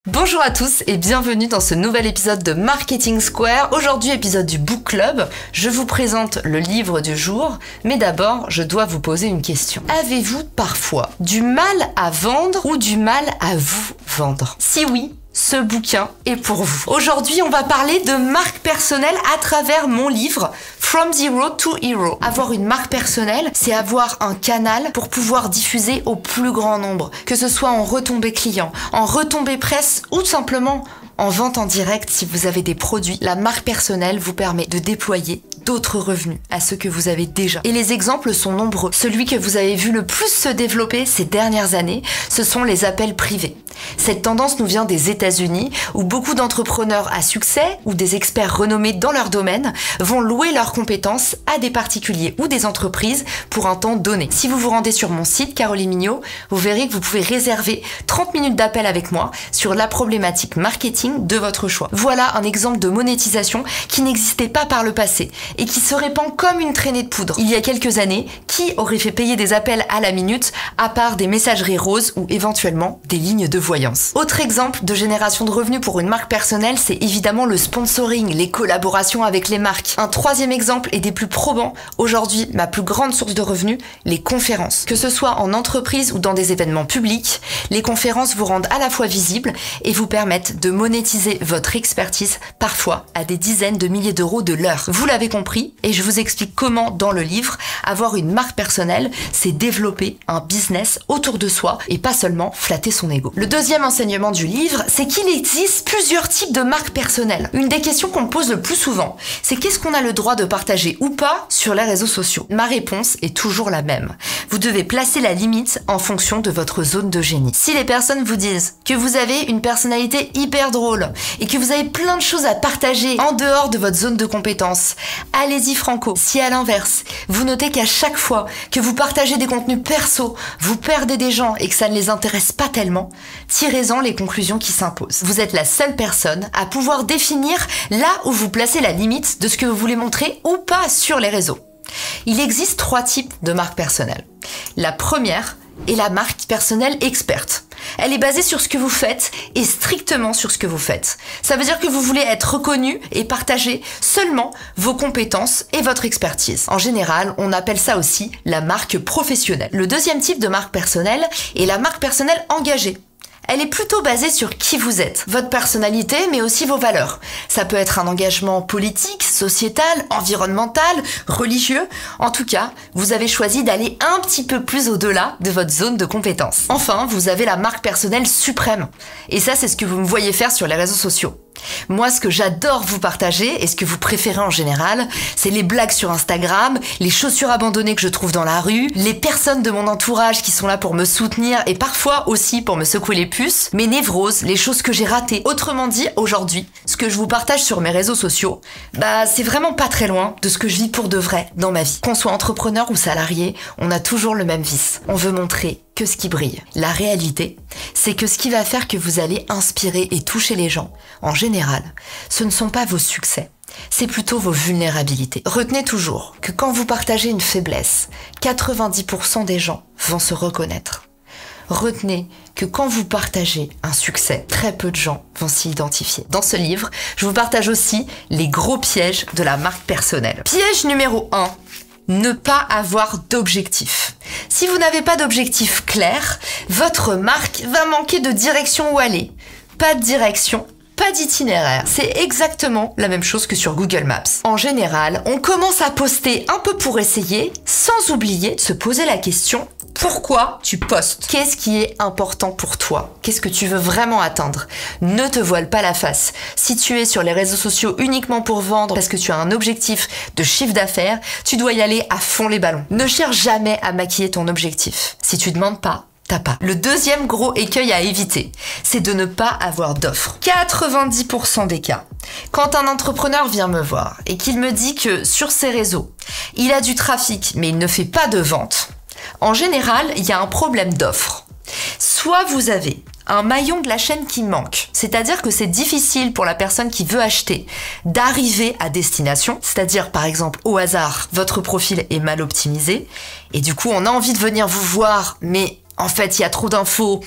Bonjour à tous et bienvenue dans ce nouvel épisode de Marketing Square. Aujourd'hui, épisode du Book Club. Je vous présente le livre du jour, mais d'abord, je dois vous poser une question. Avez-vous parfois du mal à vendre ou du mal à vous vendre? Si oui, ce bouquin est pour vous. Aujourd'hui, on va parler de marque personnelle à travers mon livre From Zero to Hero. Avoir une marque personnelle, c'est avoir un canal pour pouvoir diffuser au plus grand nombre, que ce soit en retombées clients, en retombées presse ou tout simplement en vente en direct si vous avez des produits. La marque personnelle vous permet de déployer d'autres revenus à ceux que vous avez déjà. Et les exemples sont nombreux. Celui que vous avez vu le plus se développer ces dernières années, ce sont les appels privés. Cette tendance nous vient des États-Unis où beaucoup d'entrepreneurs à succès ou des experts renommés dans leur domaine vont louer leurs compétences à des particuliers ou des entreprises pour un temps donné. Si vous vous rendez sur mon site Caroline Mignot, vous verrez que vous pouvez réserver 30 minutes d'appel avec moi sur la problématique marketing de votre choix. Voilà un exemple de monétisation qui n'existait pas par le passé et qui se répand comme une traînée de poudre. Il y a quelques années, qui aurait fait payer des appels à la minute à part des messageries roses ou éventuellement des lignes de voyance? Autre exemple de génération de revenus pour une marque personnelle, c'est évidemment le sponsoring, les collaborations avec les marques. Un troisième exemple et des plus probants, aujourd'hui ma plus grande source de revenus, les conférences. Que ce soit en entreprise ou dans des événements publics, les conférences vous rendent à la fois visibles et vous permettent de monétiser votre expertise, parfois à des dizaines de milliers d'euros de l'heure. Vous l'avez compris, et je vous explique comment dans le livre, avoir une marque personnelle, c'est développer un business autour de soi et pas seulement flatter son ego. Le deuxième enseignement du livre, c'est qu'il existe plusieurs types de marques personnelles. Une des questions qu'on me pose le plus souvent, c'est qu'est-ce qu'on a le droit de partager ou pas sur les réseaux sociaux? Ma réponse est toujours la même. Vous devez placer la limite en fonction de votre zone de génie. Si les personnes vous disent que vous avez une personnalité hyper drôle et que vous avez plein de choses à partager en dehors de votre zone de compétences, allez-y franco. Si à l'inverse, vous notez qu'à chaque fois que vous partagez des contenus perso, vous perdez des gens et que ça ne les intéresse pas tellement, tirez-en les conclusions qui s'imposent. Vous êtes la seule personne à pouvoir définir là où vous placez la limite de ce que vous voulez montrer ou pas sur les réseaux. Il existe 3 types de marques personnelles. La première est la marque personnelle experte. Elle est basée sur ce que vous faites et strictement sur ce que vous faites. Ça veut dire que vous voulez être reconnu et partager seulement vos compétences et votre expertise. En général, on appelle ça aussi la marque professionnelle. Le deuxième type de marque personnelle est la marque personnelle engagée. Elle est plutôt basée sur qui vous êtes, votre personnalité, mais aussi vos valeurs. Ça peut être un engagement politique, sociétal, environnemental, religieux. En tout cas, vous avez choisi d'aller un petit peu plus au-delà de votre zone de compétence. Enfin, vous avez la marque personnelle suprême. Et ça, c'est ce que vous me voyez faire sur les réseaux sociaux. Moi, ce que j'adore vous partager, et ce que vous préférez en général, c'est les blagues sur Instagram, les chaussures abandonnées que je trouve dans la rue, les personnes de mon entourage qui sont là pour me soutenir et parfois aussi pour me secouer les puces, mes névroses, les choses que j'ai ratées. Autrement dit, aujourd'hui, ce que je vous partage sur mes réseaux sociaux, c'est vraiment pas très loin de ce que je vis pour de vrai dans ma vie. Qu'on soit entrepreneur ou salarié, on a toujours le même vice. On veut montrer que ce qui brille. La réalité, c'est que ce qui va faire que vous allez inspirer et toucher les gens, en général, ce ne sont pas vos succès, c'est plutôt vos vulnérabilités. Retenez toujours que quand vous partagez une faiblesse, 90% des gens vont se reconnaître. Retenez que quand vous partagez un succès, très peu de gens vont s'y identifier. Dans ce livre, je vous partage aussi les gros pièges de la marque personnelle. Piège numéro 1. Ne pas avoir d'objectif. Si vous n'avez pas d'objectif clair, votre marque va manquer de direction où aller. Pas de direction, pas d'itinéraire. C'est exactement la même chose que sur Google Maps. En général, on commence à poster un peu pour essayer, sans oublier de se poser la question: pourquoi tu postes? Qu'est-ce qui est important pour toi? Qu'est-ce que tu veux vraiment atteindre? Ne te voile pas la face. Si tu es sur les réseaux sociaux uniquement pour vendre parce que tu as un objectif de chiffre d'affaires, tu dois y aller à fond les ballons. Ne cherche jamais à maquiller ton objectif. Si tu demandes pas, t'as pas. Le deuxième gros écueil à éviter, c'est de ne pas avoir d'offres. 90% des cas, quand un entrepreneur vient me voir et qu'il me dit que sur ses réseaux, il a du trafic mais il ne fait pas de vente, en général, il y a un problème d'offre. Soit vous avez un maillon de la chaîne qui manque, c'est-à-dire que c'est difficile pour la personne qui veut acheter d'arriver à destination, c'est-à-dire par exemple au hasard, votre profil est mal optimisé et du coup on a envie de venir vous voir mais en fait il y a trop d'infos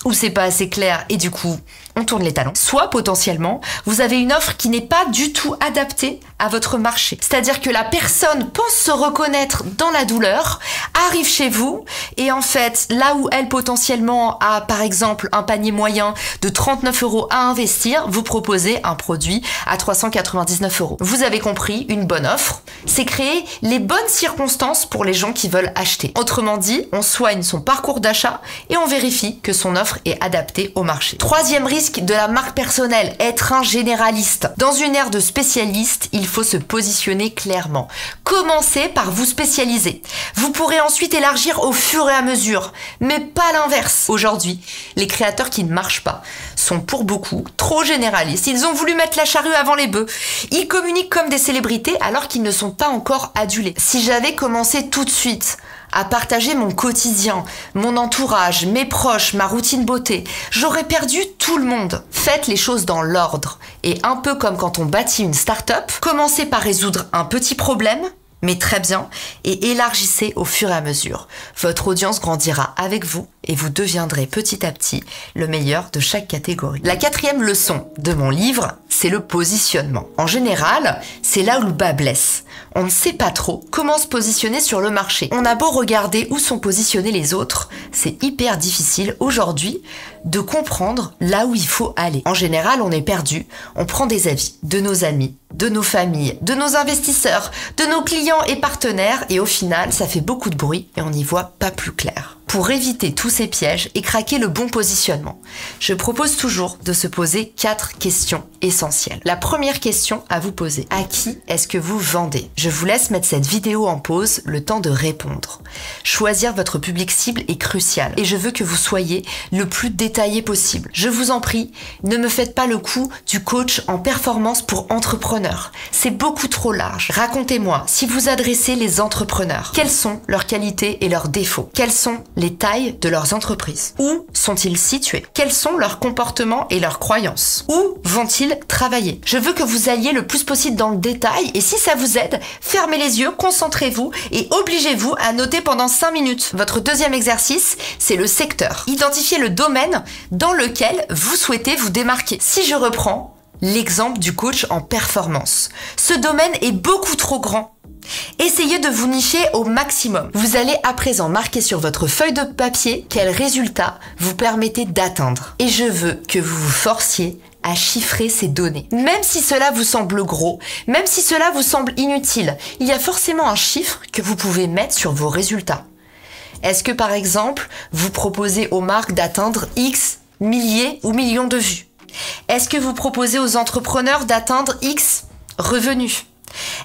ou c'est pas assez clair et du coup on tourne les talons. Soit potentiellement, vous avez une offre qui n'est pas du tout adaptée à votre marché. C'est-à-dire que la personne pense se reconnaître dans la douleur, arrive chez vous et en fait, là où elle potentiellement a par exemple un panier moyen de 39 € à investir, vous proposez un produit à 399 €. Vous avez compris, une bonne offre, c'est créer les bonnes circonstances pour les gens qui veulent acheter. Autrement dit, on soigne son parcours d'achat et on vérifie que son offre est adaptée au marché. Troisième risque de la marque personnelle, être un généraliste. Dans une ère de spécialiste, il faut se positionner clairement. Commencez par vous spécialiser. Vous pourrez ensuite élargir au fur et à mesure, mais pas l'inverse. Aujourd'hui, les créateurs qui ne marchent pas sont pour beaucoup trop généralistes. Ils ont voulu mettre la charrue avant les bœufs. Ils communiquent comme des célébrités alors qu'ils ne sont pas encore adulés. Si j'avais commencé tout de suite à partager mon quotidien, mon entourage, mes proches, ma routine beauté, j'aurais perdu tout le monde. Faites les choses dans l'ordre. Et un peu comme quand on bâtit une start-up, commencez par résoudre un petit problème, mais très bien, et élargissez au fur et à mesure. Votre audience grandira avec vous et vous deviendrez petit à petit le meilleur de chaque catégorie. La quatrième leçon de mon livre, c'est le positionnement. En général, c'est là où le bas blesse. On ne sait pas trop comment se positionner sur le marché. On a beau regarder où sont positionnés les autres, c'est hyper difficile aujourd'hui de comprendre là où il faut aller. En général, on est perdu, on prend des avis de nos amis, de nos familles, de nos investisseurs, de nos clients et partenaires et au final, ça fait beaucoup de bruit et on n'y voit pas plus clair. Pour éviter tous ces pièges et craquer le bon positionnement, je propose toujours de se poser 4 questions essentielles. La première question à vous poser, à qui est-ce que vous vendez? Je vous laisse mettre cette vidéo en pause, le temps de répondre. Choisir votre public cible est crucial et je veux que vous soyez le plus détaillé possible. Je vous en prie, ne me faites pas le coup du coach en performance pour entrepreneurs. C'est beaucoup trop large. Racontez-moi, si vous adressez les entrepreneurs, quelles sont leurs qualités et leurs défauts? Quelles sont les tailles de leurs entreprises? Où sont-ils situés? Quels sont leurs comportements et leurs croyances? Où vont-ils travailler? Je veux que vous alliez le plus possible dans le détail et si ça vous aide, fermez les yeux, concentrez-vous et obligez-vous à noter pendant 5 minutes. Votre deuxième exercice, c'est le secteur. Identifiez le domaine dans lequel vous souhaitez vous démarquer. Si je reprends l'exemple du coach en performance, ce domaine est beaucoup trop grand. Essayez de vous nicher au maximum. Vous allez à présent marquer sur votre feuille de papier quels résultats vous permettez d'atteindre. Et je veux que vous vous forciez à chiffrer ces données. Même si cela vous semble gros, même si cela vous semble inutile, il y a forcément un chiffre que vous pouvez mettre sur vos résultats. Est-ce que par exemple, vous proposez aux marques d'atteindre X milliers ou millions de vues? Est-ce que vous proposez aux entrepreneurs d'atteindre X revenus?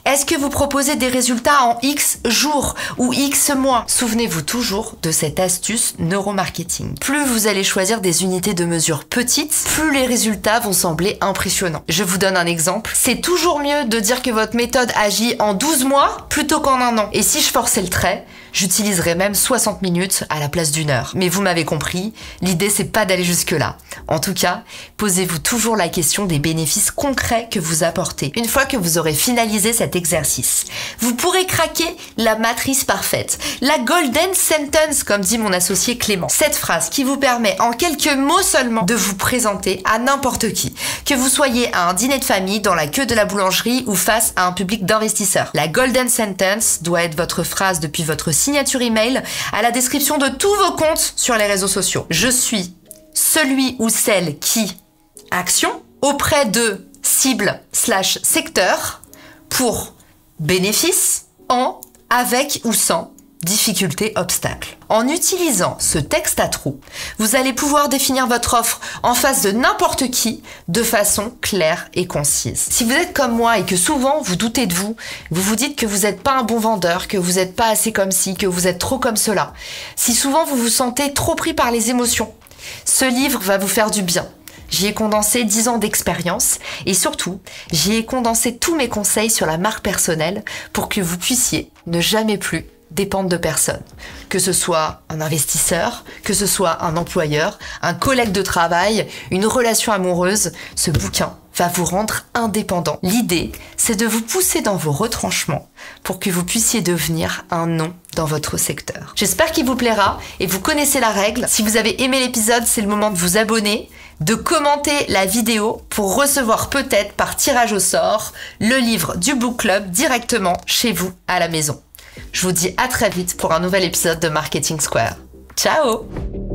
Est-ce que vous proposez des résultats en X jours ou X mois? Souvenez-vous toujours de cette astuce neuromarketing. Plus vous allez choisir des unités de mesure petites, plus les résultats vont sembler impressionnants. Je vous donne un exemple. C'est toujours mieux de dire que votre méthode agit en 12 mois plutôt qu'en 1 an. Et si je forçais le trait, j'utiliserai même 60 minutes à la place d'1 heure. Mais vous m'avez compris, l'idée c'est pas d'aller jusque-là. En tout cas, posez-vous toujours la question des bénéfices concrets que vous apportez. Une fois que vous aurez finalisé cet exercice, vous pourrez craquer la matrice parfaite, la golden sentence comme dit mon associé Clément. Cette phrase qui vous permet en quelques mots seulement de vous présenter à n'importe qui, que vous soyez à un dîner de famille, dans la queue de la boulangerie ou face à un public d'investisseurs. La golden sentence doit être votre phrase depuis votre signature email à la description de tous vos comptes sur les réseaux sociaux. Je suis celui ou celle qui action auprès de cible/secteur pour bénéfice en, avec ou sans difficulté, obstacle. En utilisant ce texte à trous, vous allez pouvoir définir votre offre en face de n'importe qui de façon claire et concise. Si vous êtes comme moi et que souvent vous doutez de vous, vous vous dites que vous n'êtes pas un bon vendeur, que vous n'êtes pas assez comme ci, que vous êtes trop comme cela, si souvent vous vous sentez trop pris par les émotions, ce livre va vous faire du bien. J'y ai condensé 10 ans d'expérience et surtout, j'y ai condensé tous mes conseils sur la marque personnelle pour que vous puissiez ne jamais plus dépendre de personne. Que ce soit un investisseur, que ce soit un employeur, un collègue de travail, une relation amoureuse, ce bouquin va vous rendre indépendant. L'idée, c'est de vous pousser dans vos retranchements pour que vous puissiez devenir un nom dans votre secteur. J'espère qu'il vous plaira et vous connaissez la règle. Si vous avez aimé l'épisode, c'est le moment de vous abonner, de commenter la vidéo pour recevoir peut-être par tirage au sort le livre du Book Club directement chez vous à la maison. Je vous dis à très vite pour un nouvel épisode de Marketing Square. Ciao!